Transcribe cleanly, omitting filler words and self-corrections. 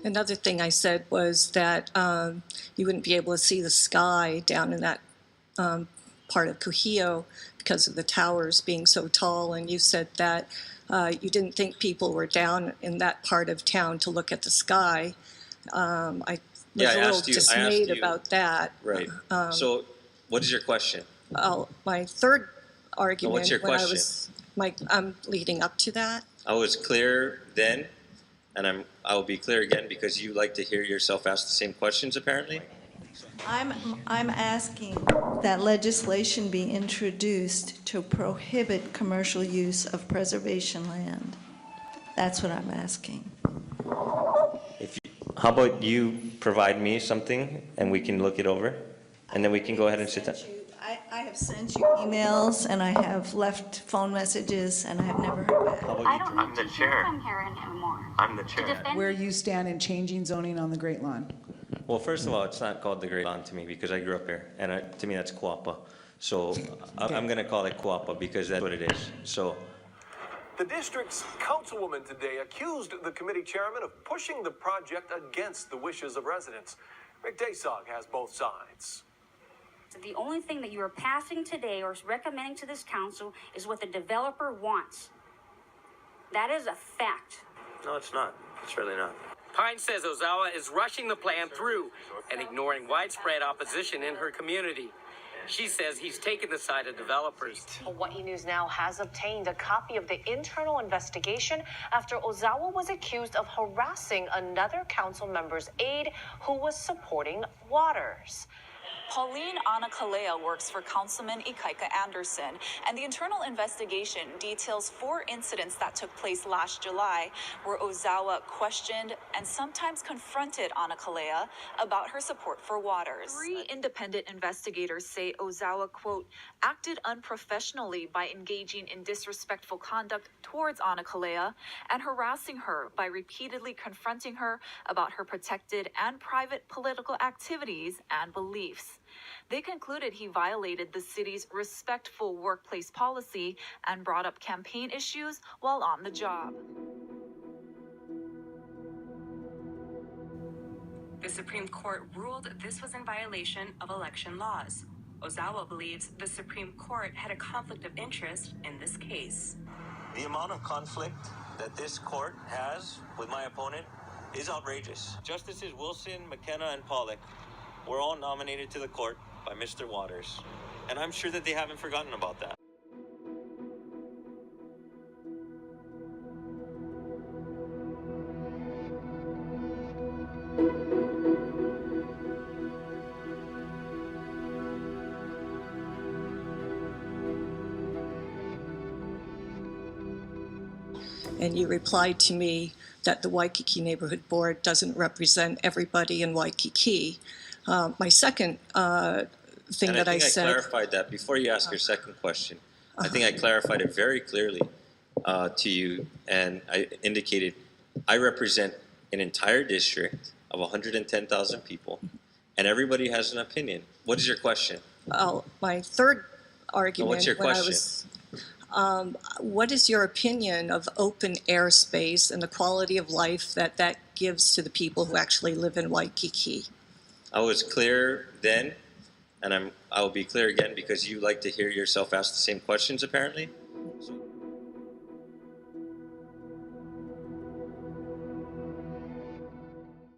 Another thing I said was that you wouldn't be able to see the sky down in that part of Kuhio because of the towers being so tall, and you said that you didn't think people were down in that part of town to look at the sky. I was a little dismayed about that. Right. So what is your question? My third argument, what's your question? I'm leading up to that. I was clear then, and I will be clear again because you like to hear yourself ask the same questions apparently. I'm asking that legislation be introduced to prohibit commercial use of preservation land. That's what I'm asking. How about you provide me something and we can look it over, and then we can go ahead and sit down. I have sent you emails and I have left phone messages and I have never heard back. I'm the chair. I'm here anymore. I'm the chair. Where you stand in changing zoning on the Great Lawn. Well, first of all, it's not called the Great Lawn to me because I grew up here, and to me that's Kuapa. So I'm going to call it Kuapa because that's what it is. So. The district's councilwoman today accused the committee chairman of pushing the project against the wishes of residents. Rick Daysog has both sides. The only thing that you are passing today or recommending to this council is what the developer wants. That is a fact. No, it's not. It's really not. Pine says Ozawa is rushing the plan through and ignoring widespread opposition in her community. She says he's taken the side of developers. Hawaii News Now has obtained a copy of the internal investigation after Ozawa was accused of harassing another council member's aide who was supporting Waters. Pauline Anakalea works for Councilman Ikaika Anderson, and the internal investigation details 4 incidents that took place last July where Ozawa questioned and sometimes confronted Anakalea about her support for Waters. 3 independent investigators say Ozawa, quote, acted unprofessionally by engaging in disrespectful conduct towards Anakalea and harassing her by repeatedly confronting her about her protected and private political activities and beliefs. They concluded he violated the city's respectful workplace policy and brought up campaign issues while on the job. The Supreme Court ruled this was in violation of election laws. Ozawa believes the Supreme Court had a conflict of interest in this case. The amount of conflict that this court has with my opponent is outrageous. Justices Wilson, McKenna, and Pollack were all nominated to the court by Mr. Waters, and I'm sure that they haven't forgotten about that. And you replied to me that the Waikiki Neighborhood Board doesn't represent everybody in Waikiki. My second thing that I said... I clarified that before you ask your second question. I think I clarified it very clearly to you, and I indicated I represent an entire district of 110,000 people, and everybody has an opinion. What is your question? My third argument... what's your question? What is your opinion of open airspace and the quality of life that gives to the people who actually live in Waikiki? I was clear then, and I will be clear again because you like to hear yourself ask the same questions apparently.